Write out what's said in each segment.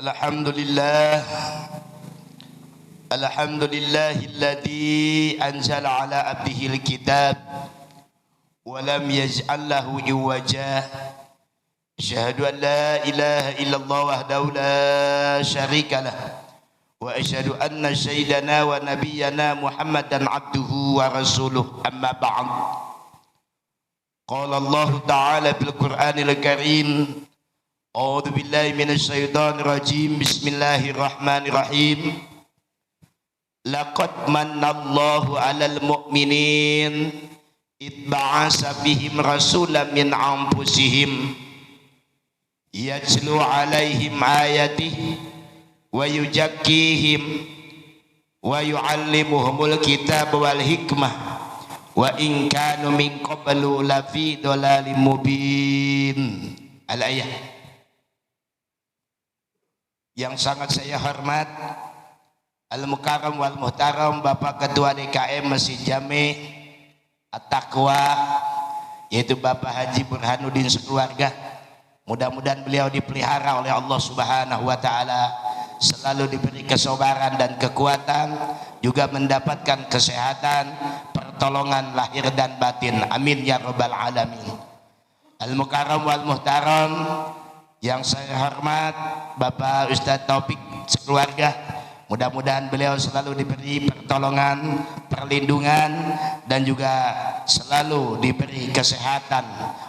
Alhamdulillah, alhamdulillahilladzi anzala ala abdihil kitab wa lam yaj'al lahu iwaja. Asyhadu an la ilaha illallah wahdahu la syarika lah wa asyhadu anna sayyidana wa nabiyyana Muhammadan abduhu wa rasuluh. Amma ba'd. Qala Allah ta'ala fil Qur'anil Karim, a'udzu billahi minasyaitonir rajim. Bismillahirrahmanirrahim. Laqad mannallahu 'alal mu'minin id ba'asa bihim rasulan min anfusihim yatlu 'alaihim ayatihi wa yuzakkihim wa yu'allimuhumul kitaba wal hikmah wa in kanu min qablu lafi dhalalim mubin. Al-ayah. Yang sangat saya hormat Al-Mukarram wal Muhtaram Bapak Ketua DKM Masjid Jami At-Taqwa, yaitu Bapak Haji Burhanuddin sekeluarga. Mudah-mudahan beliau dipelihara oleh Allah Subhanahu wa taala, selalu diberi kesabaran dan kekuatan, juga mendapatkan kesehatan, pertolongan lahir dan batin. Amin ya rabbal alamin. Al-Mukarram wal Muhtaram yang saya hormat Bapak Ustadz Taufik sekeluarga, mudah-mudahan beliau selalu diberi pertolongan, perlindungan, dan juga selalu diberi kesehatan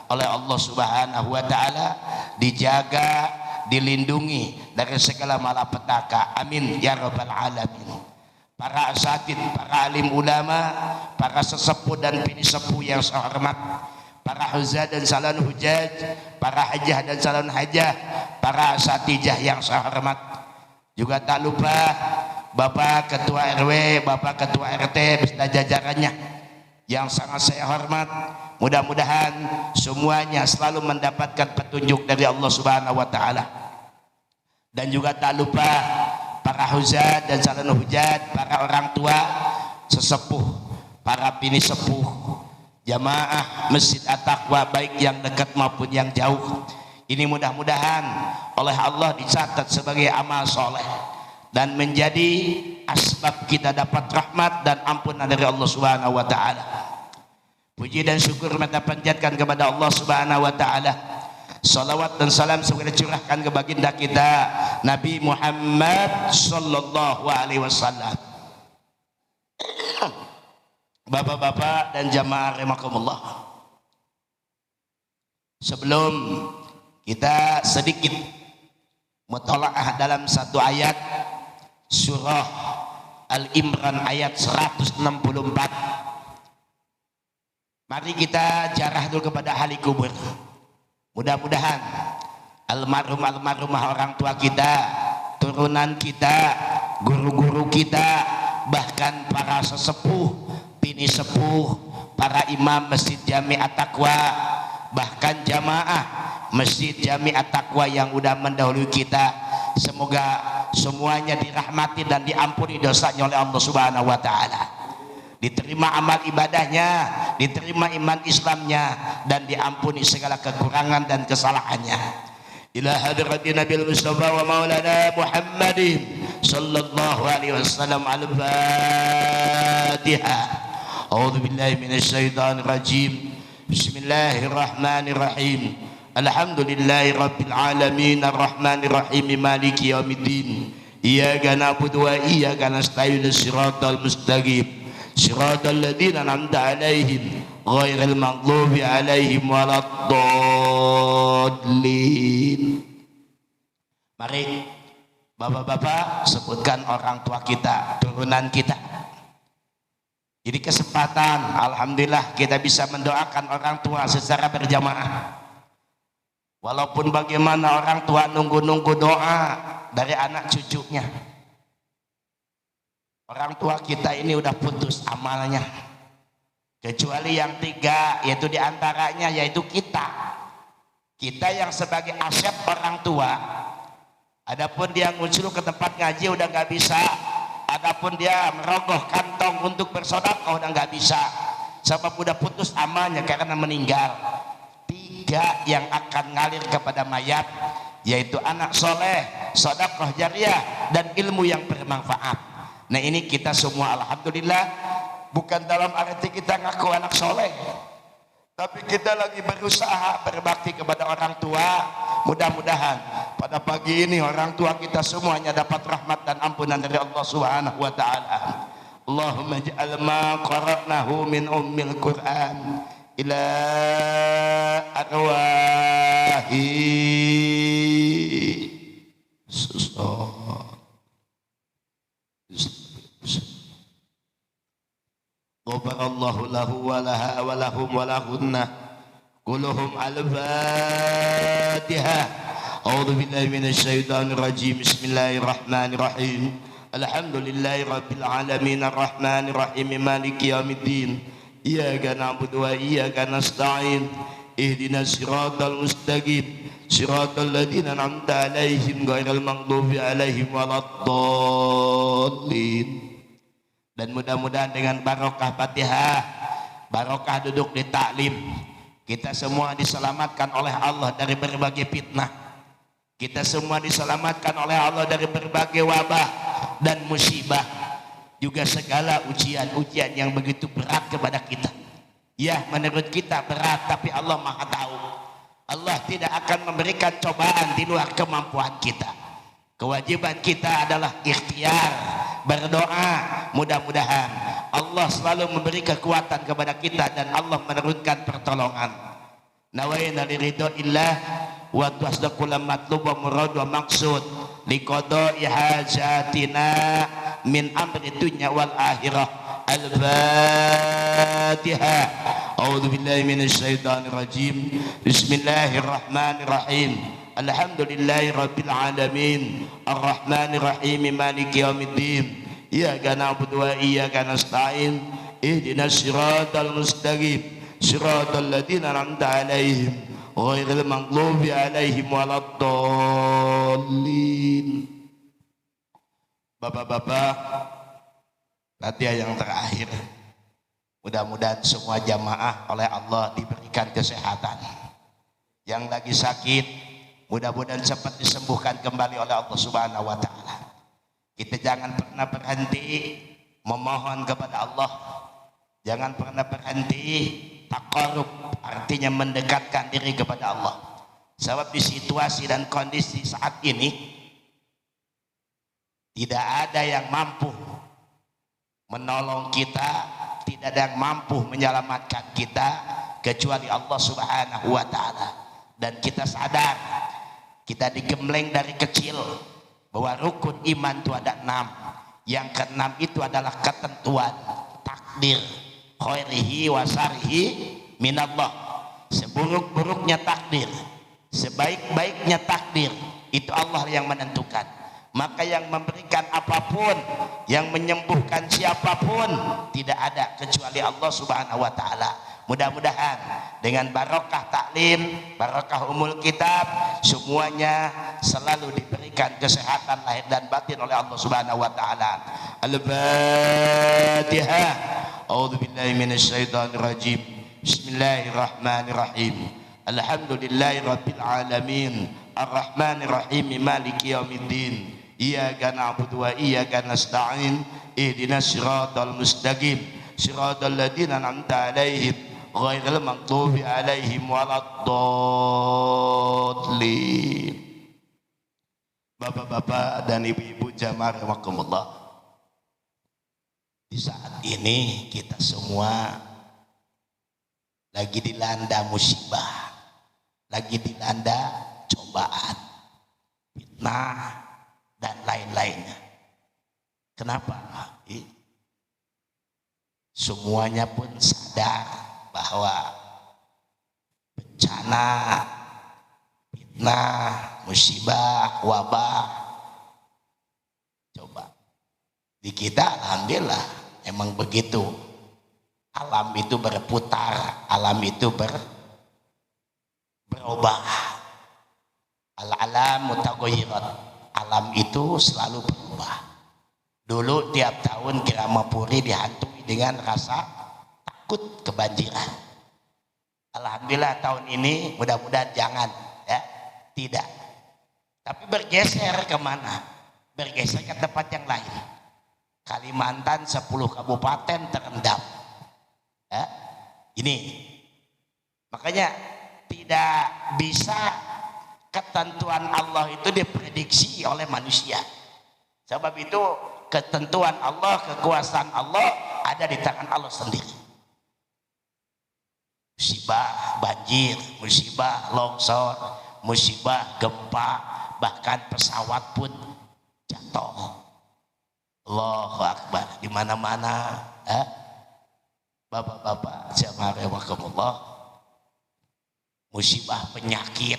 oleh Allah Subhanahu wa taala, dijaga, dilindungi dari segala malapetaka. Amin ya rabbal alamin. Para asatid, para alim ulama, para sesepuh dan bini sepuh yang saya hormat, para huzah dan salon hujaj, para hajah dan salon hajah, para asatijah yang saya hormat. Juga tak lupa Bapak Ketua RW, Bapak Ketua RT beserta jajarannya yang sangat saya hormat. Mudah-mudahan semuanya selalu mendapatkan petunjuk dari Allah Subhanahu wa taala. Dan juga tak lupa para huzat dan salon hujat, para orang tua, sesepuh, para bini sepuh, jamaah Masjid At-Taqwa baik yang dekat maupun yang jauh. Ini mudah-mudahan oleh Allah dicatat sebagai amal soleh dan menjadi asbab kita dapat rahmat dan ampunan dari Allah Subhanahu wa taala. Puji dan syukur kita panjatkan kepada Allah Subhanahu wa taala. Salawat dan salam semoga dicurahkan ke baginda kita Nabi Muhammad sallallahu alaihi wasallam. Bapak-bapak dan jamaah rahimakumullah, sebelum kita sedikit mutalaah dalam satu ayat surah Al-Imran ayat 164, mari kita jarah dulu kepada ahli kubur. Mudah-mudahan almarhumah orang tua kita, turunan kita, guru-guru kita, bahkan para sesepuh, bini sepuh, para imam Masjid Jami At-Taqwa, bahkan jamaah Masjid Jami At-Taqwa yang udah mendahului kita, semoga semuanya dirahmati dan diampuni dosanya oleh Allah Subhanahu wa taala. Diterima amal ibadahnya, diterima iman Islamnya, dan diampuni segala kekurangan dan kesalahannya. Ila hadratin Nabil Mustafa wa maulana Muhammadin sallallahu alaihi wasallam. Al-Fatihah. A'udzu billahi minasyaitonir rajim. Bismillahirrahmanirrahim. Alhamdulillahi rabbil alamin arrahmanir rahim maliki yaumiddin. Iyyaka na'budu wa iyyaka nasta'in shiratal mustaqim shiratal ladzina an'amta 'alaihim ghairil maghdubi 'alaihim waladdallin. Mari bapak-bapak sebutkan orang tua kita, turunan kita. Jadi kesempatan, alhamdulillah kita bisa mendoakan orang tua secara berjamaah. Walaupun bagaimana orang tua nunggu-nunggu doa dari anak cucunya. Orang tua kita ini udah putus amalnya, kecuali yang tiga, yaitu diantaranya yaitu kita yang sebagai aset orang tua. Adapun dia muncul ke tempat ngaji udah nggak bisa, adapun dia merogoh kantong untuk bersedekah udah nggak bisa, sebab udah putus amalnya karena meninggal. 3 yang akan ngalir kepada mayat, yaitu anak soleh, sedekah jariah, dan ilmu yang bermanfaat. Nah ini kita semua alhamdulillah bukan dalam arti kita ngaku anak soleh, tapi kita lagi berusaha berbakti kepada orang tua. Mudah-mudahan pada pagi ini orang tua kita semuanya dapat rahmat dan ampunan dari Allah Subhanahu wa taala. Allahumma ij'al ma qara'nahu min ummil Qur'an ila arwahi Ghafarallahu lahu wa laha wa lahum wa lahunna kulluhum al-Fatihah. A'udzu billahi minasy syaithanir rajim. Bismillahirrahmanirrahim. Alhamdulillahi rabbil alamin arrahmanir rahim maliki yaumiddin. Iyyaka na'budu wa iyyaka nasta'in. Ihdinas siratal mustaqim. Siratal ladzina an'amta 'alaihim ghairil maghdubi 'alaihim waladdallin. Dan mudah-mudahan dengan barokah Fatihah, barokah duduk di taklim, kita semua diselamatkan oleh Allah dari berbagai fitnah. Kita semua diselamatkan oleh Allah dari berbagai wabah dan musibah, juga segala ujian-ujian yang begitu berat kepada kita. Ya, menurut kita berat, tapi Allah Maha tahu. Allah tidak akan memberikan cobaan di luar kemampuan kita. Kewajiban kita adalah ikhtiar, berdoa, mudah-mudahan Allah selalu memberi kekuatan kepada kita dan Allah menurunkan pertolongan. Nawaina liridho illah wa tasdaqul matlub wa murad wa maqsud liqada'i hajatina min amri dunya wal akhirah. Al-Fatihah. A'udzu billahi minasy syaithanir rajim. Bismillahirrahmanirrahim. Alhamdulillahi rabbil alamin arrahmanir rahim maliki yaumiddin. Iyyaka na'budu wa iyyaka nasta'in. Ihdinas siratal mustaqim. Siratal ladzina an'amta 'alaihim ghairil maghdubi 'alaihim waladdallin. Bapak-bapak, latihan yang terakhir. Mudah-mudahan semua jamaah oleh Allah diberikan kesehatan. Yang lagi sakit mudah-mudahan cepat disembuhkan kembali oleh Allah Subhanahu wa taala. Kita jangan pernah berhenti memohon kepada Allah. Jangan pernah berhenti taqarrub, artinya mendekatkan diri kepada Allah. Sebab di situasi dan kondisi saat ini tidak ada yang mampu menolong kita, tidak ada yang mampu menyelamatkan kita kecuali Allah Subhanahu wa taala. Dan kita sadar, kita digembleng dari kecil bahwa rukun iman itu ada 6. Yang ke-6 itu adalah ketentuan takdir, khairihi wa syarrihi minallah. Seburuk-buruknya takdir, sebaik-baiknya takdir, itu Allah yang menentukan. Maka yang memberikan apapun, yang menyembuhkan siapapun, tidak ada kecuali Allah Subhanahu wa taala. Mudah-mudahan dengan barokah taklim, barokah umul kitab, semuanya selalu diberikan kesehatan lahir dan batin oleh Allah Subhanahu wa taala. Al-Fatihah. A'udzu billahi minasy syaithanir rajim. Bismillahirrahmanirrahim. Alhamdulillahirabbil alamin. Arrahmanir rahim maliki yaumiddin. Iyyaka na'budu wa iyyaka nasta'in. Ihdinas siratal mustaqim. Siratal ladzina an'amta 'alaihim ghairil maghdubi 'alaihim waladdallin. Bapak-bapak dan ibu-ibu jamaah rahimakumullah, di saat ini kita semua lagi dilanda musibah, lagi dilanda cobaan, fitnah dan lain-lainnya. Kenapa? Semuanya pun sadar bahwa bencana, fitnah, musibah, wabah, coba di kita alhamdulillah emang begitu. Alam itu berputar, alam itu berubah. Al-alam mutaghayyirat, alam itu selalu berubah. Dulu tiap tahun Kiramapuri dihantui dengan rasa takut kebanjiran. Alhamdulillah tahun ini mudah-mudahan jangan ya, tidak. Tapi bergeser kemana? Bergeser ke tempat yang lain. Kalimantan 10 kabupaten terendam. Ya, ini makanya tidak bisa ketentuan Allah itu diprediksi oleh manusia. Sebab itu ketentuan Allah, kekuasaan Allah ada di tangan Allah sendiri. Musibah banjir, musibah longsor, musibah gempa, bahkan pesawat pun jatuh. Allahu Akbar, di mana-mana. Bapak-bapak, jamaah rahimakumullah, musibah penyakit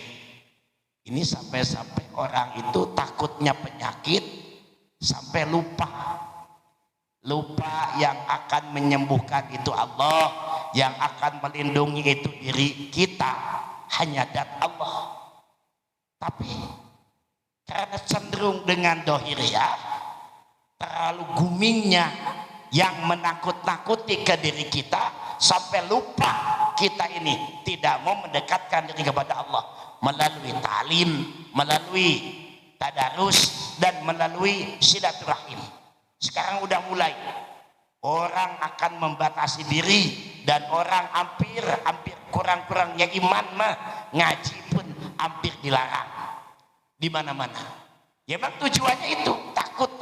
ini sampai-sampai orang itu takutnya penyakit sampai lupa yang akan menyembuhkan itu Allah, yang akan melindungi itu diri kita hanya dat Allah. Tapi karena cenderung dengan dohiriyah, terlalu gumingnya yang menakut-nakuti ke diri kita sampai lupa kita ini tidak mau mendekatkan diri kepada Allah melalui talim, melalui tadarus, dan melalui silaturahim. Sekarang udah mulai orang akan membatasi diri, dan orang hampir kurang-kurangnya iman mah ngaji pun hampir dilarang di mana-mana. Ya memang tujuannya itu takut.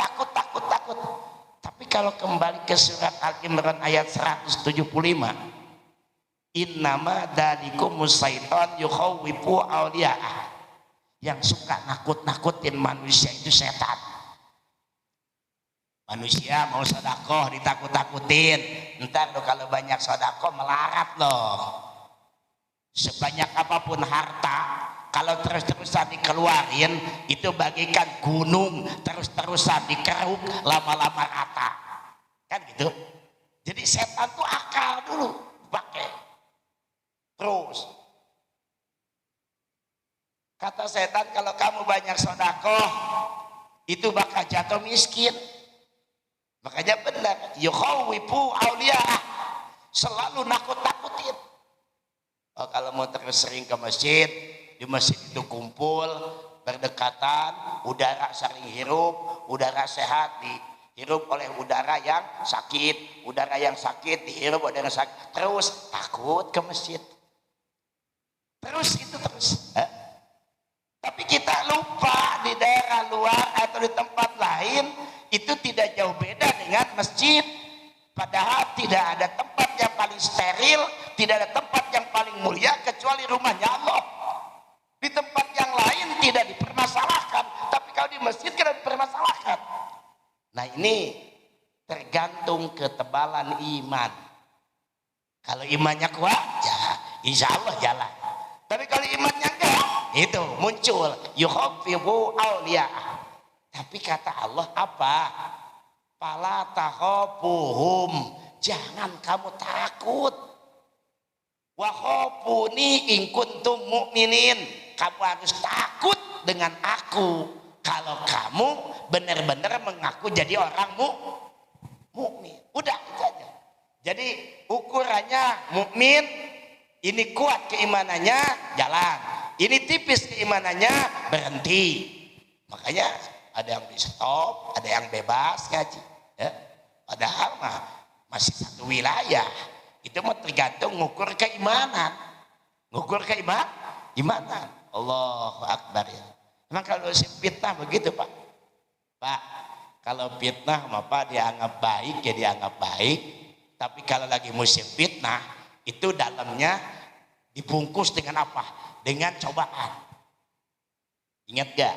Tapi kalau kembali ke surat Al-Imran ayat 175, innama dzalikumus syaiton yukhawwifu awliya'ah, yang suka nakut-nakutin manusia itu setan. Manusia mau sedekah ditakut-takutin, entar loh kalau banyak sedekah melarat loh. Sebanyak apapun harta, kalau terus-terusan dikeluarin itu bagikan gunung, terus-terusan dikeruk lama-lama rata, kan gitu. Jadi setan tuh akal dulu pakai terus. Kata setan, kalau kamu banyak sedekah itu bakal jatuh miskin. Makanya benar, yukhawwifu awliya'ah, selalu nakut-nakutin. Oh, kalau mau terus sering ke masjid, di masjid itu kumpul berdekatan, udara saling hirup, udara sehat dihirup oleh udara yang sakit, udara yang sakit dihirup oleh yang sakit, terus takut ke masjid, terus itu terus. Tapi kita lupa di daerah luar atau di tempat lain itu tidak jauh beda dengan masjid. Padahal tidak ada tempat yang paling steril, tidak ada tempat yang paling mulia kecuali rumahnya Allah. Di tempat yang lain tidak dipermasalahkan, tapi kalau di masjid kita dipermasalahkan. Nah ini tergantung ketebalan iman. Kalau imannya kuat, ya insya Allah jalan. Tapi kalau imannya enggak, itu muncul yukhawwifu awliya'ah. Tapi kata Allah apa? Fala takhafuhum, jangan kamu takut. Wa khafuni in kuntum mu'minin, kamu harus takut dengan aku kalau kamu benar-benar mengaku jadi orang mukmin. Udah itu aja. Jadi ukurannya mukmin, ini kuat keimanannya jalan, ini tipis keimanannya berhenti. Makanya ada yang di stop, ada yang bebas ngaji. Ya. Padahal mah masih satu wilayah. Itu mah tergantung ngukur keimanan. Ngukur imanan. Allahu Akbar ya. Emang kalau fitnah begitu Pak? Pak, kalau fitnah mah Pak dianggap baik ya dianggap baik. Tapi kalau lagi musim fitnah, itu dalamnya dibungkus dengan apa? Dengan cobaan. Ingat gak?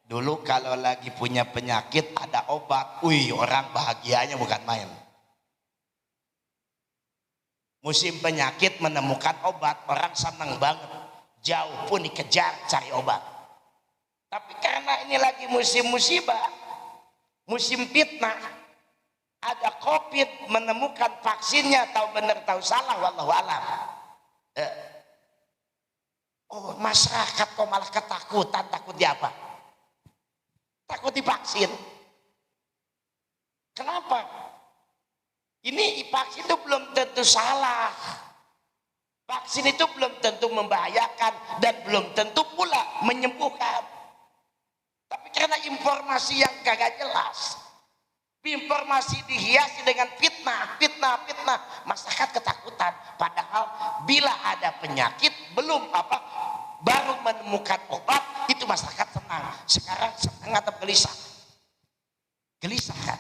Dulu kalau lagi punya penyakit ada obat, orang bahagianya bukan main. Musim penyakit menemukan obat, orang senang banget. Jauh pun dikejar cari obat. Tapi karena ini lagi musim musibah, musim fitnah, ada COVID, menemukan vaksinnya, tahu benar tahu salah, wallahu alam. Oh masyarakat kok malah ketakutan, takut di apa? Takut divaksin. Kenapa? Ini vaksin itu belum tentu salah. Vaksin itu belum tentu membahayakan dan belum tentu pula menyembuhkan. Tapi karena informasi yang kagak jelas, informasi dihiasi dengan fitnah, masyarakat ketakutan. Padahal bila ada penyakit baru menemukan obat, itu masyarakat senang. Sekarang senang atau gelisah? Gelisah kan?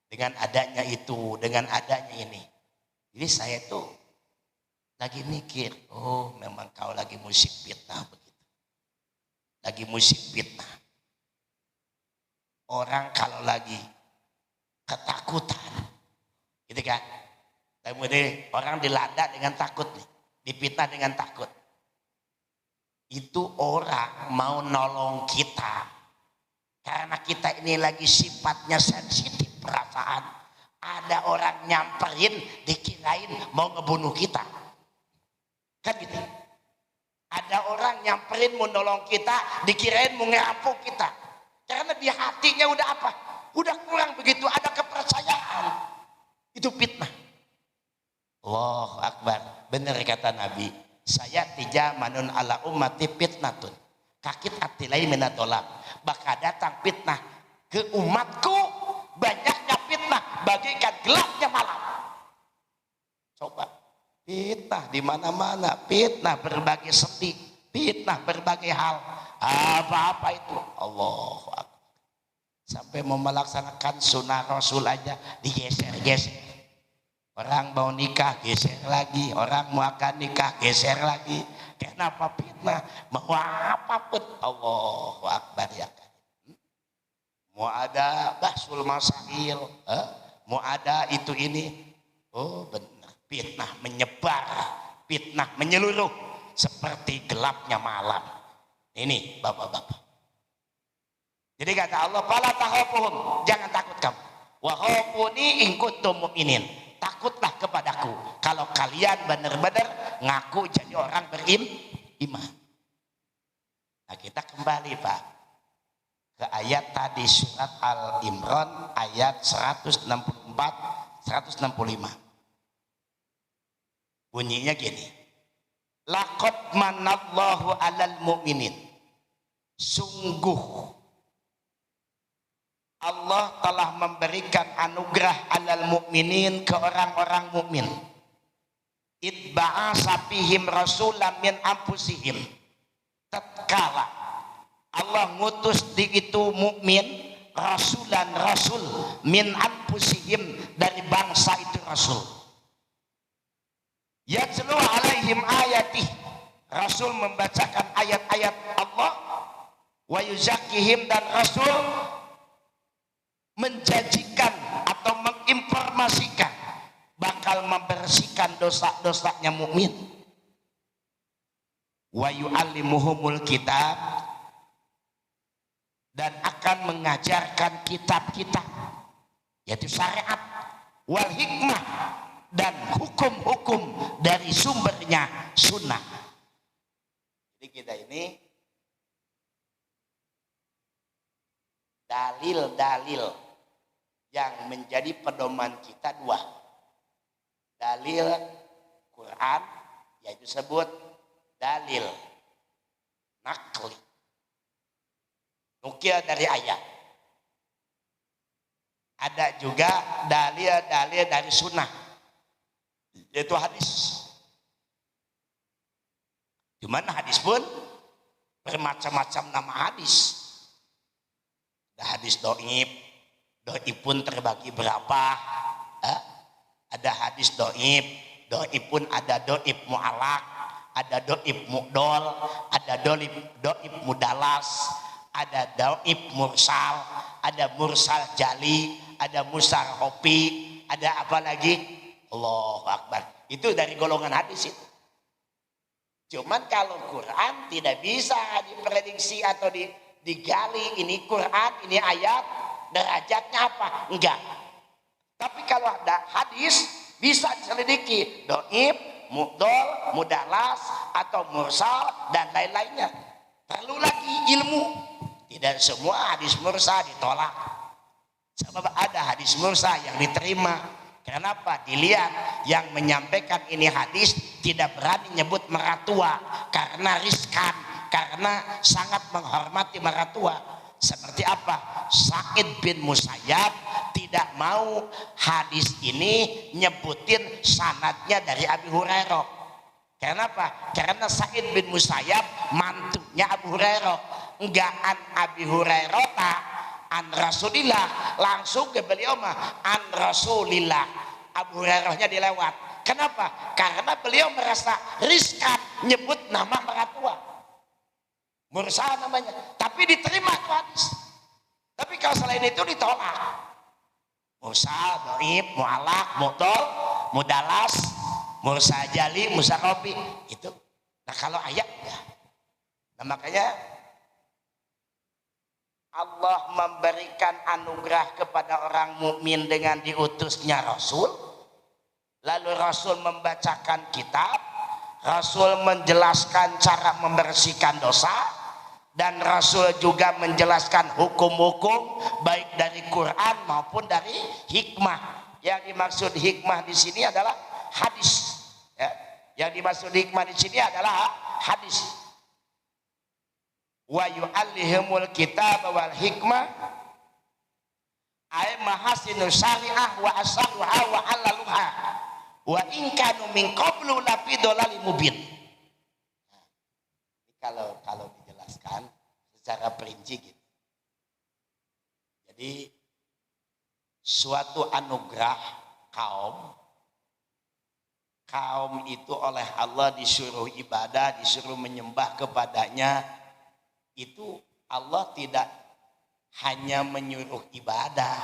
Dengan adanya itu, dengan adanya ini. Jadi saya tuh lagi mikir, oh memang kau lagi musim fitnah begitu. Lagi musim fitnah. Orang kalau lagi ketakutan, gitu kan? Kemudian orang dilanda dengan takut nih, difitnah dengan takut. Itu orang mau nolong kita, karena kita ini lagi sifatnya sensitif perasaan. Ada orang nyamperin, dikirain mau ngebunuh kita, kan gitu. Ada orang nyamperin mau nolong kita, dikirain mau ngerampok kita, karena di hatinya udah apa? Udah kurang begitu, ada kepercayaan. Itu fitnah. Allahu Akbar. Benar kata Nabi, saya manun ala ummati fitnatun kakit atilai minatolak. Bakal datang fitnah ke umatku, banyaknya fitnah bagaikan gelapnya malam. Coba, fitnah di mana-mana, fitnah berbagai seni, fitnah berbagai hal. Apa-apa itu, Allahu Akbar. Sampai mau melaksanakan sunnah Rasul aja digeser-geser. Orang mau nikah geser lagi, orang mau akan nikah geser lagi. Kenapa fitnah? Mau apapun, Allahu Akbar ya kan. Mau ada bahsul masail, mau ada itu ini. Oh benar, fitnah menyebar, fitnah menyeluruh seperti gelapnya malam. Ini bapak-bapak. Jadi kata Allah, fala takhafuhum, jangan takut kamu. Wa khafuni in kuntum mu'minin. Takutlah kepadaku kalau kalian benar-benar ngaku jadi orang beriman. Nah, kita kembali Pak ke ayat tadi surat Al-Imran ayat 164 165. Bunyinya gini. Laqad manallahu 'alal mu'minin. Sungguh Allah telah memberikan anugerah alal mukminin ke orang-orang mukmin. Itba'asa fihim rasulan min anfusihim. Tatkala Allah ngutus di itu mukmin rasulan rasul min anfusihim, dari bangsa itu rasul. Yatlu alaihim ayatih, rasul membacakan ayat-ayat Allah. Wa yuzakkihim, dan rasul menjanjikan atau menginformasikan bakal membersihkan dosa-dosanya mukmin. Wa yu'allimuhumul kitab, dan akan mengajarkan kitab-kitab yaitu syariat, wal hikmah, dan hukum-hukum dari sumbernya sunnah. Jadi kita ini dalil-dalil yang menjadi pedoman kita dua. Dalil Quran, yaitu sebut dalil nakli, nukil dari ayat. Ada juga dalil-dalil dari sunnah, yaitu hadis. Cuman hadis pun bermacam-macam nama hadis. Ada hadis do'ib, do'ib pun terbagi berapa? Ada hadis do'ib, do'ib pun ada do'ib mu'alak, ada do'ib mu'dol, ada do'ib mudalas, ada do'ib mursal, ada mursal jali, ada mursal hopi, ada apa lagi? Allahu Akbar. Itu dari golongan hadis itu. Cuman kalau Quran tidak bisa diprediksi atau digali, ini Quran, ini ayat, derajatnya apa? Enggak. Tapi kalau ada hadis bisa diselidiki, do'ib, mu'dol, mudalas, atau mursal, dan lain-lainnya. Perlu lagi ilmu. Tidak semua hadis mursal ditolak. Sebab ada hadis mursal yang diterima. Kenapa? Dilihat yang menyampaikan ini hadis tidak berani nyebut meratua karena riskan, karena sangat menghormati meratua. Seperti apa? Sa'id bin Musayyab tidak mau hadis ini nyebutin sanadnya dari Abi Hurairah. Kenapa? Karena Sa'id bin Musayyab mantunya Abu Hurairah. Enggak an Abi Hurairah tak an Rasulillah, langsung ke beliau mah an Rasulillah. Abu Hurairahnya dilewat. Kenapa? Karena beliau merasa riskan nyebut nama meratua. Mursal namanya, tapi diterima itu hadis. Tapi kalau selain itu ditolak. Mursal, dhaif, mu'alaq, mu'dol, mudalas, mursal jali, mursal robi itu. Nah kalau ayat ya. Nah makanya Allah memberikan anugerah kepada orang mukmin dengan diutusnya Rasul. Lalu Rasul membacakan kitab, Rasul menjelaskan cara membersihkan dosa, dan Rasul juga menjelaskan hukum-hukum baik dari Quran maupun dari hikmah. Yang dimaksud hikmah di sini adalah hadis. Ya. Yang dimaksud hikmah di sini adalah hadis. Wa yu'allihimul kitab wal hikmah ay mahasinu syari'ah wa asaluha wa alaluha wa in kanu min qablu lafi dhalali mubin. Kalau dijelaskan secara perinci gitu. Jadi suatu anugerah kaum itu oleh Allah disuruh ibadah, disuruh menyembah kepadanya. Itu Allah tidak hanya menyuruh ibadah,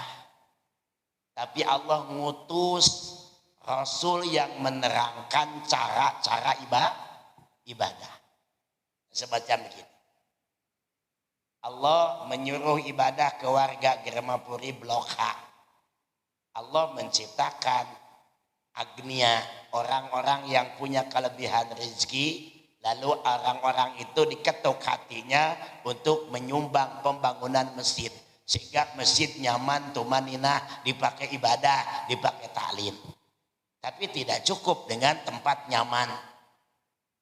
tapi Allah ngutus Rasul yang menerangkan cara-cara ibadah. Semacam begini. Allah menyuruh ibadah ke warga Germapuri Blok H. Allah menciptakan agnia, orang-orang yang punya kelebihan rezeki. Lalu orang-orang itu diketuk hatinya untuk menyumbang pembangunan masjid. Sehingga masjid nyaman, tumaninah, dipakai ibadah, dipakai ta'lim. Tapi tidak cukup dengan tempat nyaman.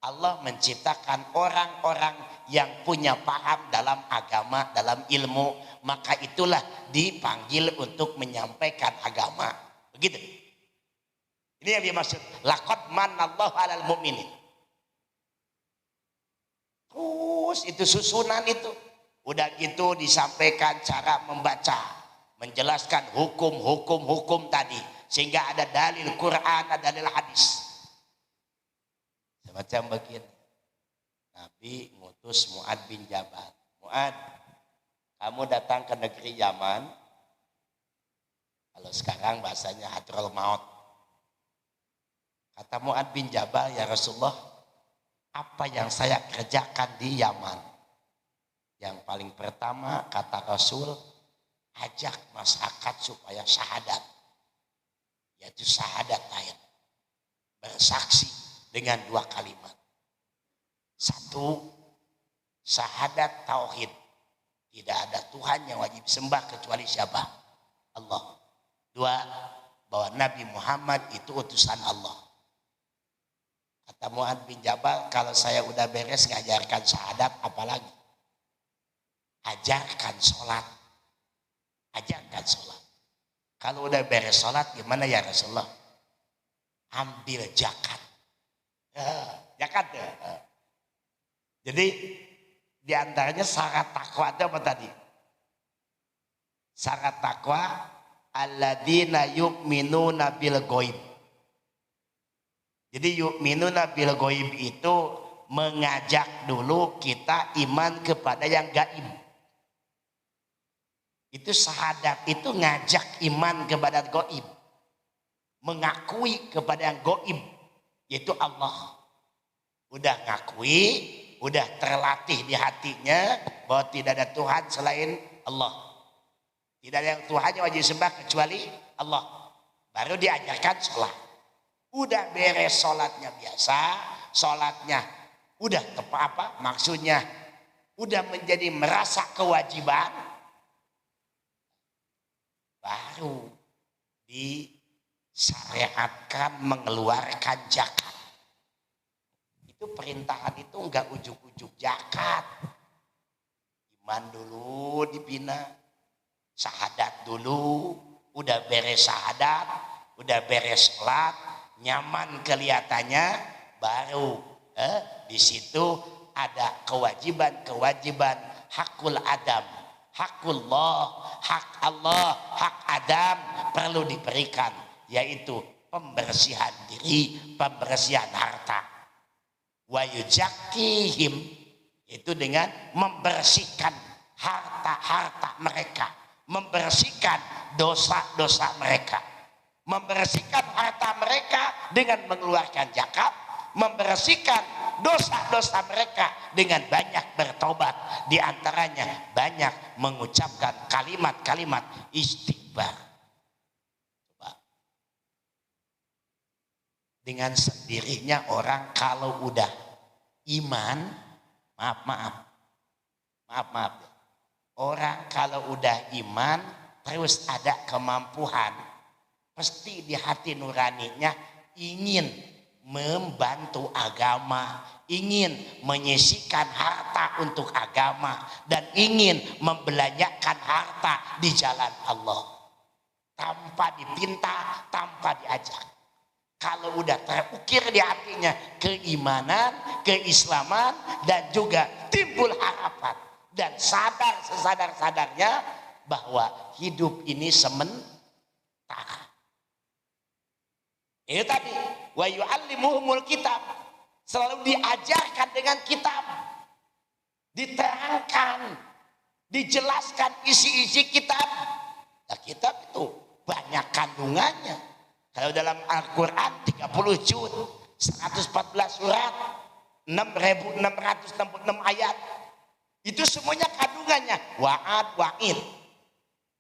Allah menciptakan orang-orang yang punya paham dalam agama, dalam ilmu. Maka itulah dipanggil untuk menyampaikan agama. Begitu. Ini yang dimaksud. Laqad manallahu 'alal mu'minin. Terus itu susunan itu. Udah gitu disampaikan cara membaca. Menjelaskan hukum tadi. Sehingga ada dalil Quran, ada dalil hadis. Semacam begini. Nabi ngutus Mu'ad bin Jabal. Mu'ad, kamu datang ke negeri Yaman. Kalau sekarang bahasanya Hadrul Maut. Kata Mu'ad bin Jabal, ya Rasulullah, apa yang saya kerjakan di Yaman? Yang paling pertama kata Rasul, ajak masyarakat supaya syahadat, yaitu syahadat ayat, bersaksi dengan dua kalimat. Satu, syahadat tauhid, tidak ada Tuhan yang wajib sembah kecuali siapa? Allah. Dua, bahwa Nabi Muhammad itu utusan Allah. Kata Mu'ad bin Jabal, kalau saya udah beres ngajarkan syahadat, apalagi? Ajarkan sholat. Ajarkan sholat. Kalau udah beres sholat, gimana ya Rasulullah? Ambil zakat. Zakat ya. Jadi diantaranya syarat takwa itu apa tadi? Syarat takwa, alladzina yu'minuna bil ghaib. Jadi yu'minuna bil ghaib itu mengajak dulu kita iman kepada yang gaib. Itu syahadat, itu ngajak iman kepada gaib. Mengakui kepada yang gaib, yaitu Allah. Udah ngakui, udah terlatih di hatinya bahwa tidak ada Tuhan selain Allah. Tidak ada yang Tuhan yang wajib sembah kecuali Allah. Baru diajarkan sholat. Udah beres sholatnya biasa, sholatnya udah tepat apa? Maksudnya udah menjadi merasa kewajiban. baru disyariatkan mengeluarkan zakat. Itu perintahan itu enggak ujuk-ujuk zakat. Iman dulu dibina, syahadat dulu, udah beres syahadat, udah beres sholat, nyaman kelihatannya, baru di situ ada kewajiban hakul adam, hakullah, hak Allah, hak Adam perlu diberikan, yaitu pembersihan diri, pembersihan harta. Wa yuzakkihim, itu dengan membersihkan harta-harta mereka, membersihkan dosa-dosa mereka, membersihkan harta mereka dengan mengeluarkan zakat, membersihkan dosa-dosa mereka dengan banyak bertobat, di antaranya banyak mengucapkan kalimat-kalimat istighfar. Dengan sendirinya orang kalau udah iman, maaf, orang kalau udah iman terus ada kemampuan, pasti di hati nuraninya ingin membantu agama, ingin menyisihkan harta untuk agama, dan ingin membelanjakan harta di jalan Allah tanpa dipinta, tanpa diajak. Kalau udah terukir di hatinya keimanan, keislaman, dan juga timbul harapan dan sadar sesadar-sadarnya bahwa hidup ini sementara. Itu tadi, wa yu'allimuhumul kitab, selalu diajarkan dengan kitab, diterangkan, dijelaskan isi-isi kitab. Nah, kitab itu banyak kandungannya. Kalau dalam Al-Quran 30 juz, 114 surat, 6.666 ayat, itu semuanya kandungannya wa'ad, wa'id.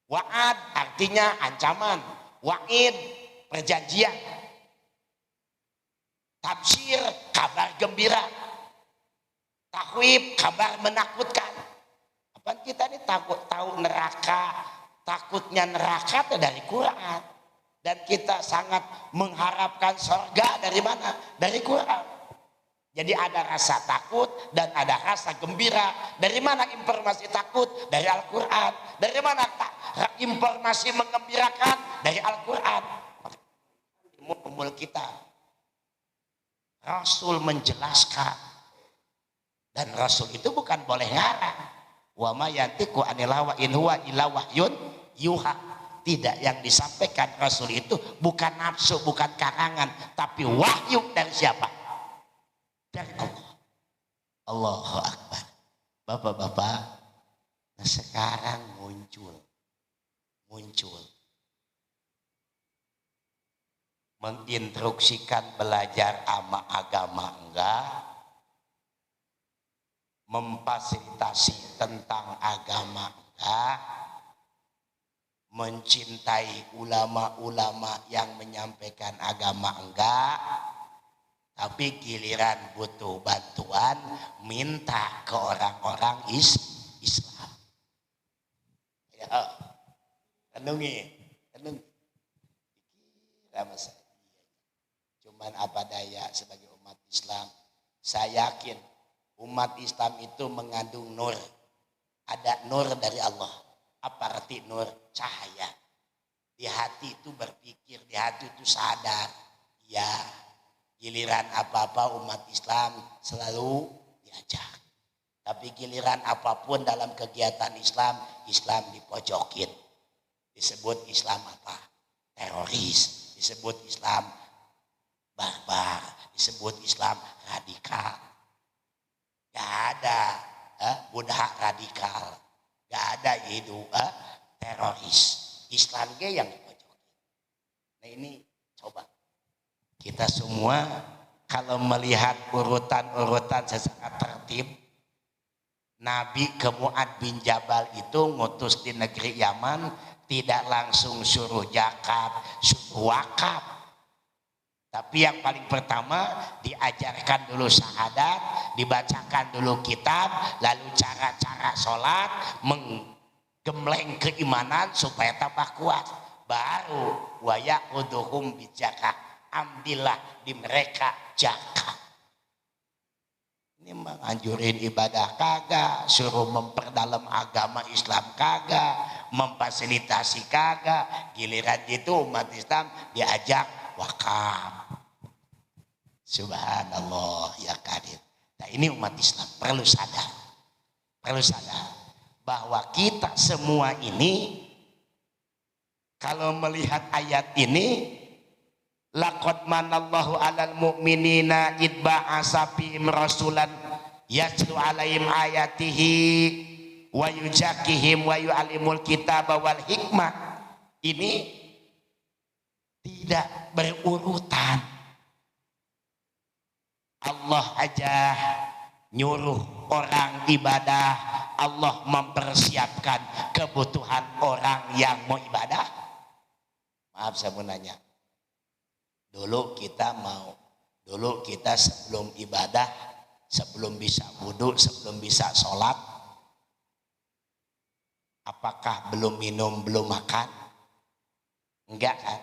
Wa'ad artinya ancaman, wa'id perjanjian, tafsir kabar gembira, takhwif kabar menakutkan. Apa kita ini takut tahu neraka, takutnya neraka itu dari Quran. Dan kita sangat mengharapkan surga dari mana? Dari Quran. Jadi ada rasa takut dan ada rasa gembira. Dari mana informasi takut? Dari Al-Quran. Dari mana informasi menggembirakan? Dari Al-Quran. Umul kita. Rasul menjelaskan. Dan Rasul itu bukan boleh ngarang. Wa ma yantiqu anil hawa in huwa illa wahyun yuha. Tidak, yang disampaikan Rasul itu bukan nafsu, bukan karangan, tapi wahyu dari siapa? Dari Allah. Allahu Akbar. Bapak-bapak, nah sekarang muncul menginstruksikan belajar agama enggak, memfasilitasi tentang agama enggak, mencintai ulama-ulama yang menyampaikan agama enggak, tapi giliran butuh bantuan minta ke orang-orang Islam. Ya, renungi. Cuman apa daya sebagai umat Islam, saya yakin umat Islam itu mengandung nur, ada nur dari Allah. Apa arti nur? Cahaya. Di hati itu berpikir, di hati itu sadar. Ya, giliran apa-apa umat Islam selalu diajak. Tapi giliran apapun dalam kegiatan Islam, Islam dipojokin. Disebut Islam apa? Teroris. Disebut Islam barbar. Disebut Islam radikal. Gak ada budak radikal. Gak ada itu teroris. Islam yang dipojokin. Nah ini coba kita semua kalau melihat urutan-urutan secara tertib, Nabi ke Mu'ad bin Jabal itu ngutus di negeri Yaman tidak langsung suruh zakat, suruh wakaf. Tapi yang paling pertama diajarkan dulu syahadat, dibacakan dulu kitab, lalu cara-cara sholat, menggembleng keimanan supaya tambah kuat. baru wa yaquduhum bijaka, ambillah di mereka zakat. Ini menganjurin ibadah kagak, suruh memperdalam agama Islam kagak, memfasilitasi kagak, giliran gitu umat Islam diajak wakaf. Subhanallah ya kadir. Nah ini umat Islam perlu sadar bahwa kita semua ini kalau melihat ayat ini, laqad manallahu 'alal mu'minina id ba'asa fihim rasulan yatlu 'alaihim ayatihi wa yuzakkihim wa yu'allimul kitaba wal hikmah. Ini tidak berurutan. Allah aja nyuruh orang ibadah, Allah mempersiapkan kebutuhan orang yang mau ibadah. Maaf saya mau nanya. Dulu kita sebelum ibadah, sebelum bisa wudhu, sebelum bisa sholat, apakah belum minum, belum makan? Enggak kan?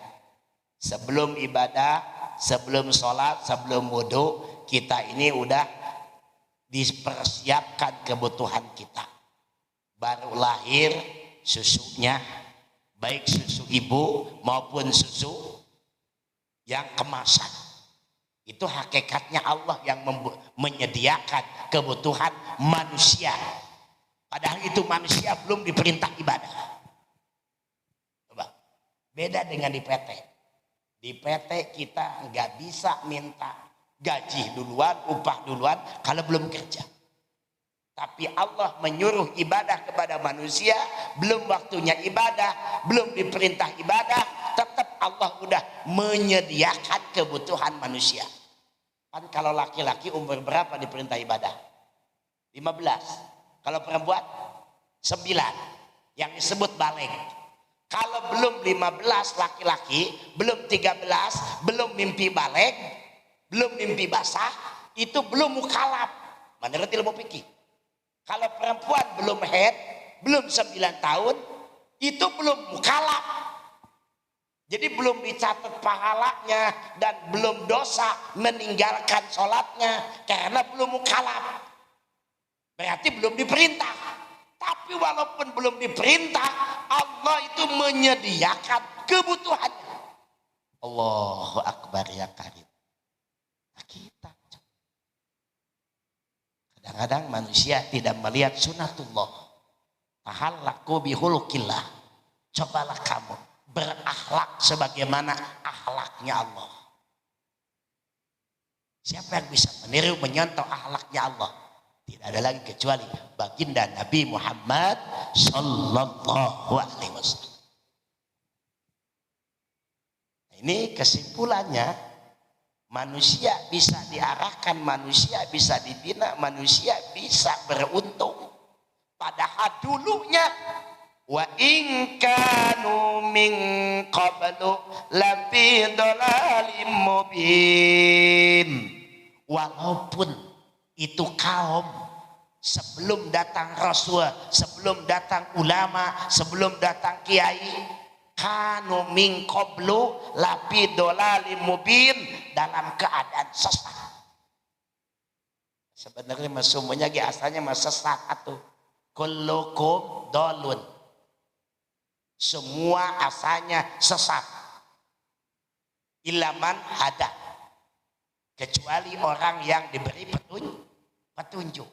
Sebelum ibadah, sebelum sholat, sebelum wudhu, kita ini udah dipersiapkan kebutuhan kita. Baru lahir susunya, baik susu ibu maupun susu yang kemasan. Itu hakikatnya Allah yang menyediakan kebutuhan manusia. Padahal itu manusia belum diperintah ibadah. Coba. Beda dengan di PT. Di PT kita nggak bisa minta gaji duluan, upah duluan kalau belum kerja. Tapi Allah menyuruh ibadah kepada manusia, belum waktunya ibadah, belum diperintah ibadah, tetap Allah udah menyediakan kebutuhan manusia. Kan kalau laki-laki umur berapa diperintah ibadah? 15. Kalau perempuan 9. Yang disebut balik. Kalau belum 15 laki-laki, belum 13, belum mimpi balik, belum mimpi basah, itu belum mukhalaf menurut ilmu fikih. Kalau perempuan belum haid, belum 9 tahun, itu belum mukhalaf. Jadi belum dicatat pahalanya dan belum dosa meninggalkan sholatnya karena belum mukhalaf. Berarti belum diperintah. Tapi walaupun belum diperintah, Allah itu menyediakan kebutuhannya. Allahu Akbar ya karim. Nah, kita kadang-kadang manusia tidak melihat sunatullah. Tahallaku bihulukillah. Cobalah kamu berakhlak sebagaimana akhlaknya Allah. Siapa yang bisa meniru menyontoh akhlaknya Allah? Tidak ada lagi kecuali baginda Nabi Muhammad sallallahu alaihi wasallam. Ini kesimpulannya, manusia bisa diarahkan, manusia bisa dibina, manusia bisa beruntung. Padahal dulunya wa in kanu min qablu lafi dhalalim mubin. Walaupun itu kaum sebelum datang Rasul, sebelum datang ulama, sebelum datang kiai, kanu min qablu lafi dhalalim mubin, dalam keadaan sesat. Sebenarnya semuanya asalnya sesat atuh. Kullukum dolun. Semua asalnya sesat. Ilaman ada. Kecuali orang yang diberi petunjuk.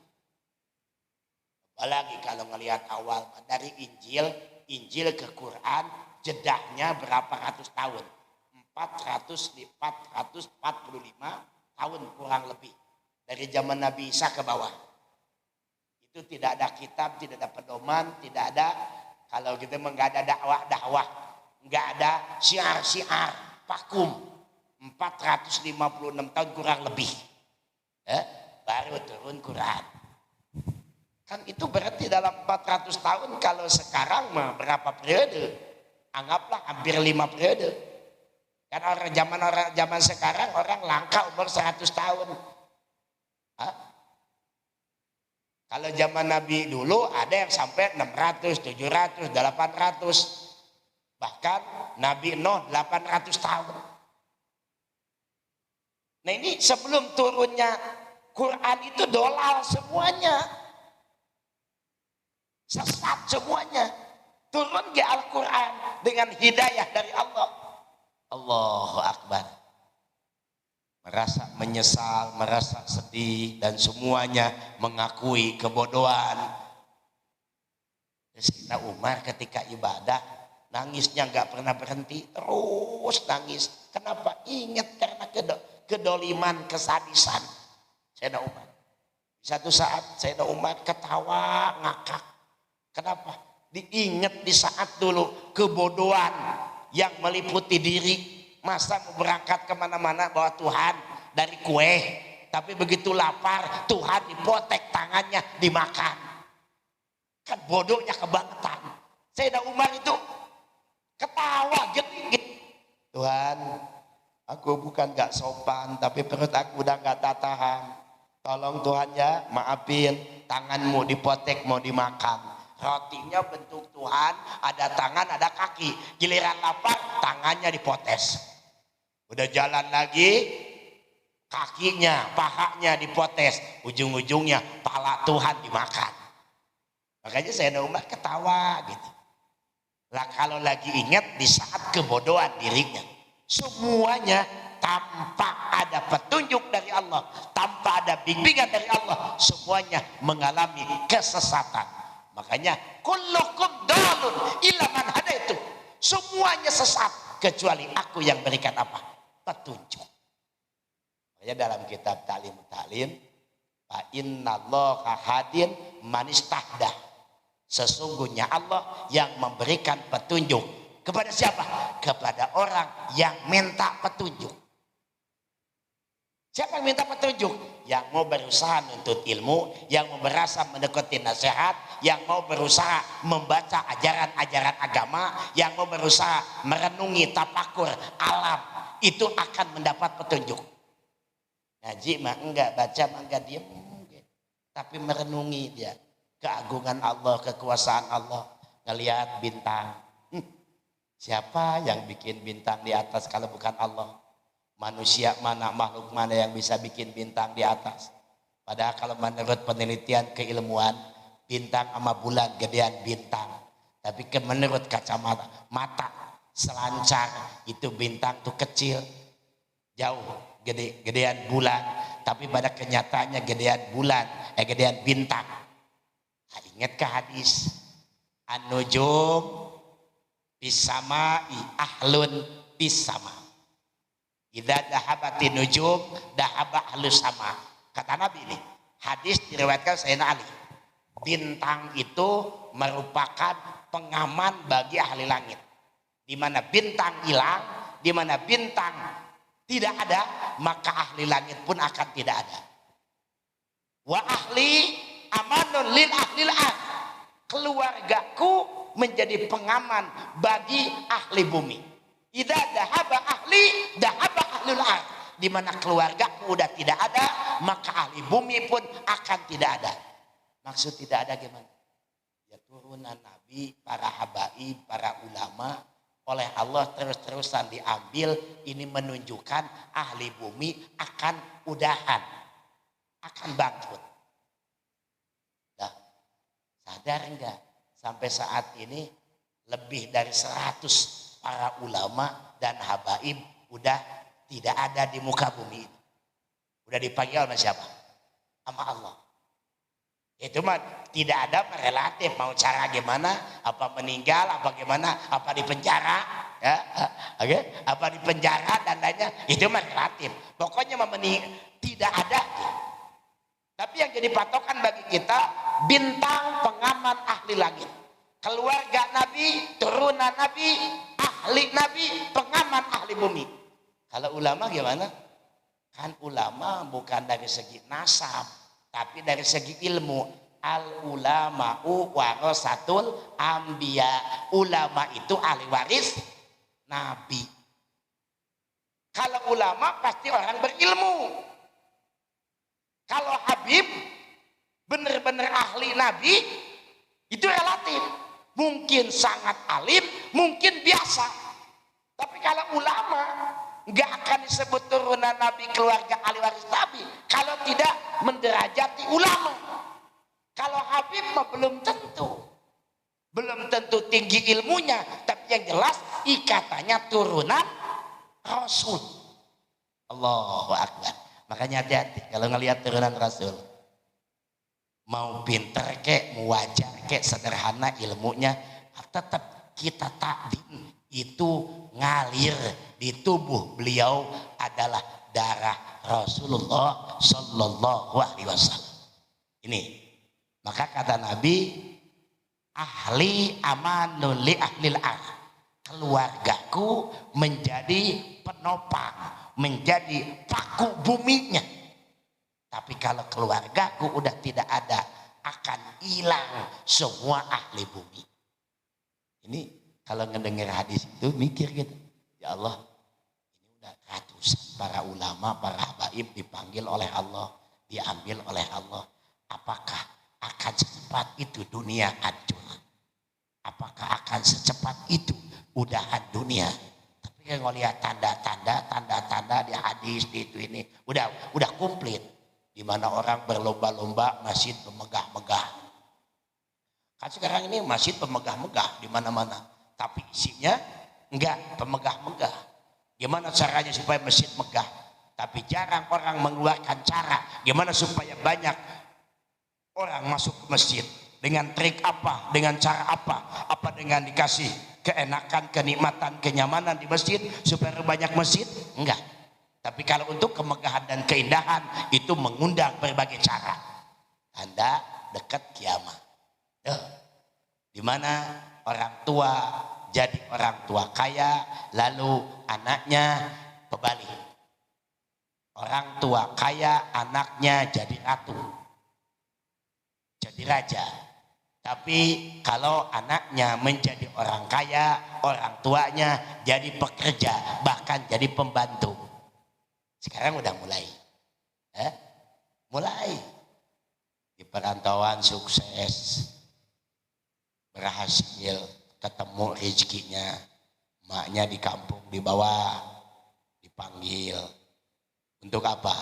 Apalagi kalau ngelihat awal dari Injil ke Quran, jedahnya berapa ratus tahun? 445 tahun kurang lebih. Dari zaman Nabi Isa ke bawah. Itu tidak ada kitab, tidak ada pedoman, tidak ada, kalau kita nggak ada dakwah, nggak ada syiar, vakum. 456 tahun kurang lebih. Baru turun Quran. Kan itu berarti dalam 400 tahun, kalau sekarang mah berapa periode? Anggaplah hampir 5 periode. Kan orang zaman sekarang orang langka umur 100 tahun. Kalau zaman Nabi dulu ada yang sampai 600, 700, 800. Bahkan Nabi Nuh 800 tahun. Nah ini sebelum turunnya Quran itu dolal semuanya. Sesat semuanya. Turun ke Al-Quran dengan hidayah dari Allah. Allahu Akbar. Merasa menyesal, merasa sedih, dan semuanya mengakui kebodohan. Sayyidina Umar ketika ibadah, nangisnya nggak pernah berhenti, terus nangis. Kenapa? Ingat karena kedoliman, kesadisan Sayyidina Umar. Satu saat Sayyidina Umar ketawa ngakak. Kenapa? Diingat di saat dulu kebodohan yang meliputi diri. Masa mau berangkat kemana-mana bawa Tuhan dari kue, tapi begitu lapar Tuhan dipotek tangannya dimakan. Kan bodohnya kebangetan. Sayyidina Umar itu ketawa gede. Tuhan, aku bukan gak sopan, tapi perut aku udah gak tahan. Tolong Tuhan ya, maafin, tanganmu dipotek mau dimakan. Rotinya bentuk Tuhan, ada tangan, ada kaki. Giliran lapar, tangannya dipotes. Udah jalan lagi, kakinya, pahanya dipotes. Ujung-ujungnya, pala Tuhan dimakan. Makanya Sayyidina Umar ketawa gitu. Lah kalau lagi ingat di saat kebodohan dirinya. Semuanya tanpa ada petunjuk dari Allah, tanpa ada bimbingan dari Allah, semuanya mengalami kesesatan. Makanya kullukum dalun illa man hadaitu. Semuanya sesat kecuali aku yang berikan apa? Petunjuk. Makanya dalam kitab Ta'lim fa innallaha hadin man istahdah. Sesungguhnya Allah yang memberikan petunjuk kepada siapa? Kepada orang yang minta petunjuk. Siapa yang minta petunjuk? Yang mau berusaha menuntut ilmu, yang mau berusaha mendekati nasihat, yang mau berusaha membaca ajaran-ajaran agama, yang mau berusaha merenungi tafakur alam, itu akan mendapat petunjuk. Ngaji mah enggak, baca mah enggak, diem. Tapi merenungi dia keagungan Allah, kekuasaan Allah, ngelihat bintang. Siapa yang bikin bintang di atas kalau bukan Allah? Manusia mana, makhluk mana yang bisa bikin bintang di atas? Padahal kalau menurut penelitian keilmuan, bintang sama bulan gedean bintang. Tapi menurut kacamata mata selancar itu bintang tuh kecil, jauh gedean bulan. Tapi pada kenyataannya gedean bulan, gedean bintang. Nah, ingat ke hadis an-nujum bisamai ahlun bisama. Idza dahabati nujum dahaba ahlus sama. Kata Nabi ini, hadis diriwayatkan Sayyidina Ali. Bintang itu merupakan pengaman bagi ahli langit. Di mana bintang hilang, di mana bintang tidak ada, maka ahli langit pun akan tidak ada. Wa ahli amanun lil ahlil ard. Keluargaku menjadi pengaman bagi ahli bumi. Idza dahaba ahli dahaba ahlul ard. Di mana keluargaku udah tidak ada, maka ahli bumi pun akan tidak ada. Maksud tidak ada gimana? Ya turunan Nabi, para habaib, para ulama oleh Allah terus-terusan diambil. Ini menunjukkan ahli bumi akan udahan, akan bangkrut. Nah, sadar enggak? Sampai saat ini lebih dari 100 para ulama dan habaib udah tidak ada di muka bumi itu. Udah dipanggil sama siapa? Sama Allah. Itu mah tidak ada relatif, mau cara gimana, apa meninggal, apa gimana, apa di penjara, ya, oke, apa di penjara dan lainnya, itu mah relatif. Pokoknya tidak ada. Tapi yang jadi patokan bagi kita bintang pengaman ahli langit. Keluarga Nabi, turunan Nabi, ahli Nabi, pengaman ahli bumi. Kalau ulama gimana? Kan ulama bukan dari segi nasab, tapi dari segi ilmu. Al ulama'u warasatul anbiya. Ulama itu ahli waris Nabi. Kalau ulama pasti orang berilmu. Kalau Habib benar-benar ahli Nabi, itu relatif. mungkin sangat alim, mungkin biasa. Tapi kalau ulama nggak akan disebut turunan Nabi, keluarga ahli waris Nabi kalau tidak menderajati ulama. Kalau Habib mah belum tentu tinggi ilmunya, tapi yang jelas ikatannya turunan Rasul. Allahu Akbar. Makanya hati-hati kalau ngelihat turunan Rasul. Mau pinter kek, mau wajar kek, sederhana ilmunya, tetap kita takdim itu ngalir di tubuh beliau adalah darah Rasulullah Sallallahu Alaihi Wasallam. Ini maka kata Nabi, ahli amanul li ahlil ard, keluargaku menjadi penopang, menjadi paku buminya. Tapi kalau keluargaku udah tidak ada, akan hilang semua ahli bumi. Ini kalau ngedengar hadis itu mikir gitu, ya Allah, ini udah ratusan para ulama, para habaib dipanggil oleh Allah, diambil oleh Allah. Apakah akan secepat itu dunia hancur? Apakah akan secepat itu udahan dunia? Tapi kalau ngelihat tanda-tanda di hadis di itu ini udah komplit. Di mana orang berlomba-lomba masjid bermegah-megah. Kan sekarang ini masjid bermegah-megah di mana-mana, tapi isinya enggak bermegah-megah. Gimana caranya supaya masjid megah? Tapi jarang orang mengeluarkan cara gimana supaya banyak orang masuk ke masjid. Dengan trik apa? Dengan cara apa? Apa dengan dikasih keenakan, kenikmatan, kenyamanan di masjid supaya banyak masjid? Enggak. Tapi kalau untuk kemegahan dan keindahan itu mengundang berbagai cara. Tanda dekat kiamat. Di mana orang tua jadi orang tua kaya, lalu anaknya kebalik. Orang tua kaya, anaknya jadi ratu, jadi raja. Tapi kalau anaknya menjadi orang kaya, orang tuanya jadi pekerja, bahkan jadi pembantu. Sekarang udah mulai, mulai di perantauan sukses, berhasil ketemu rezekinya, maknya di kampung di bawah dipanggil untuk apa?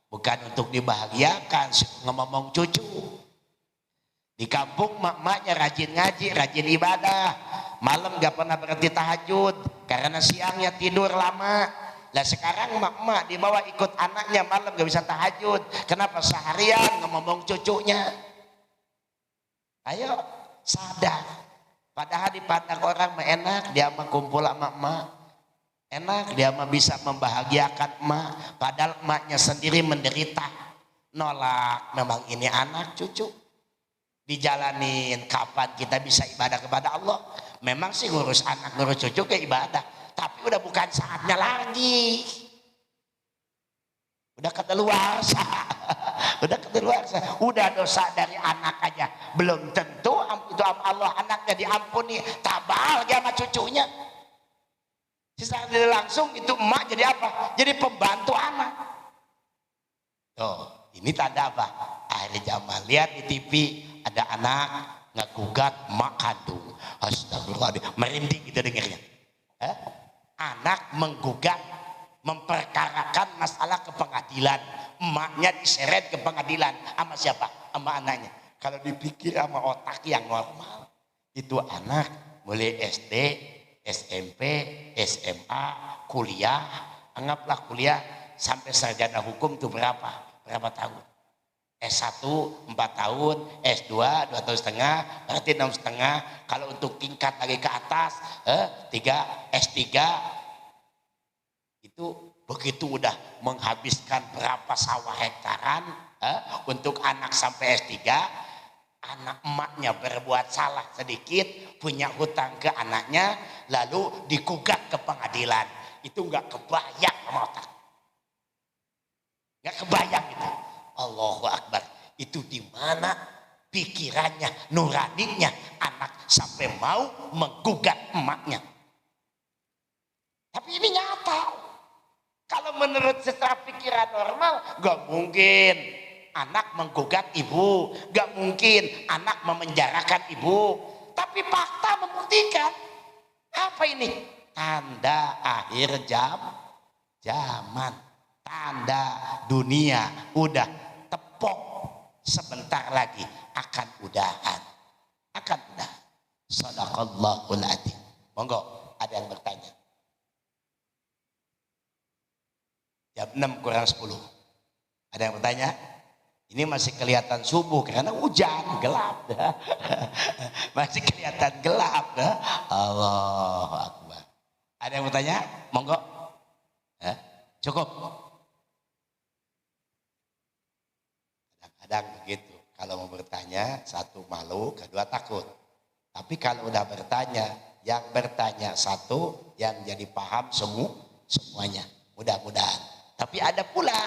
Bukan untuk dibahagiakan, ngomong cucu. Di kampung maknya rajin ngaji, rajin ibadah, malam gak pernah berhenti tahajud karena siangnya tidur lama. Nah sekarang mak di bawah ikut anaknya malam gak bisa tahajud. Kenapa? Seharian ngomong cucunya. Ayo sadar. Padahal dipandang orang mah enak, dia mah kumpul sama emak. Enak, dia mah bisa membahagiakan emak. Padahal emaknya sendiri menderita. Nolak, memang ini anak cucu. Dijalanin, kapan kita bisa ibadah kepada Allah? Memang sih ngurus anak, ngurus cucu ke ibadah. Tapi udah bukan saatnya lagi. Udah kedaluarsa. Udah dosa dari anak aja. Belum tentu itu Allah anaknya diampuni. Tabal sama cucunya. Secara tidak langsung itu emak jadi apa? Jadi pembantu anak. Tuh, ini tanda apa? Akhir zaman. Lihat di TV ada anak ngegugat emak kandung. Astagfirullahaladzim. Merinding kita dengarnya. Anak menggugat, memperkarakan masalah ke pengadilan. Emaknya diseret ke pengadilan. Sama siapa? Sama anaknya. Kalau dipikir sama otak yang normal, itu anak mulai SD, SMP, SMA, kuliah. Anggaplah kuliah sampai sarjana hukum itu berapa? Berapa tahun? S1 4 tahun, S2 2 tahun setengah, berarti 6 setengah. Kalau untuk tingkat lagi ke atas 3 S3 itu begitu udah menghabiskan berapa sawah hektaran untuk anak sampai S3. Anak emaknya berbuat salah sedikit, punya hutang ke anaknya, lalu digugat ke pengadilan. Itu nggak kebayang sama otak, nggak kebayang itu. Allahu Akbar, itu di mana pikirannya, nuraninya anak sampai mau menggugat emaknya. Tapi ini nyata. Kalau menurut secara pikiran normal, gak mungkin anak menggugat ibu, gak mungkin anak memenjarakan ibu. Tapi Tapi fakta membuktikan. Apa ini? Tanda akhir zaman. Tanda dunia udah tepok. Sebentar lagi akan udahan. Akan udahan. Shadaqallahul adzim. Monggo, ada yang bertanya. Jam 6 kurang 10. Ada yang bertanya? Ini masih kelihatan subuh karena hujan, gelap dah. Masih kelihatan gelap dah. Allahu Akbar. Ada yang bertanya? Monggo. Cukup. Kadang-kadang begitu. Kalau mau bertanya, satu malu, kedua takut. Tapi kalau udah bertanya, yang bertanya satu, yang jadi paham semuanya. Mudah-mudahan. Tapi ada pula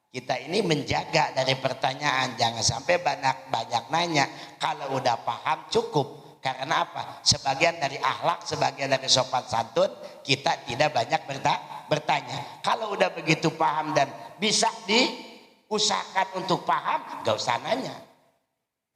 kita ini menjaga dari pertanyaan, jangan sampai banyak nanya. Kalau udah paham cukup. Karena apa? Sebagian dari akhlak, sebagian dari sopan santun, kita tidak banyak bertanya. Kalau udah begitu paham dan bisa diusahakan untuk paham, gak usah nanya.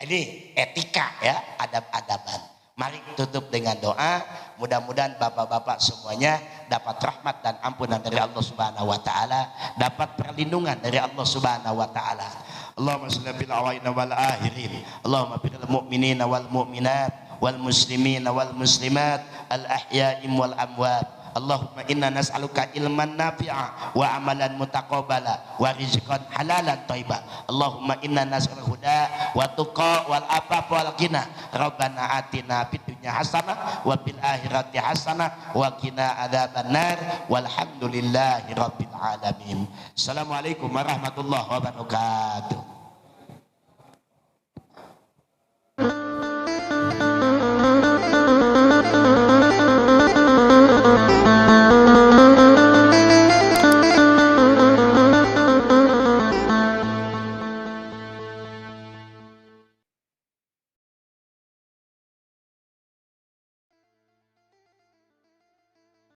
Ini etika ya, adab-adaban. Mari tutup dengan doa. Mudah-mudahan bapak-bapak semuanya dapat rahmat dan ampunan dari Allah Subhanahu wa taala, dapat perlindungan dari Allah Subhanahu wa taala. Allahumma shalli bil awwalina wal akhirin. Allahumma bil mu'minina wal mu'minat wal muslimina wal muslimat al ahya'i wal amwat. Allahumma inna nas'aluka ilman nafi'a wa amalan mutaqabbala wa rizqan halalan thayyiba. Allahumma inna nas'aluka huda wa tuqa wal afaf wal ghina. Rabbana atina fid dunya hasanah wa fil akhirati hasanah wa qina adzabannar. Walhamdulillahi rabbil alamin. Assalamualaikum warahmatullahi wabarakatuh.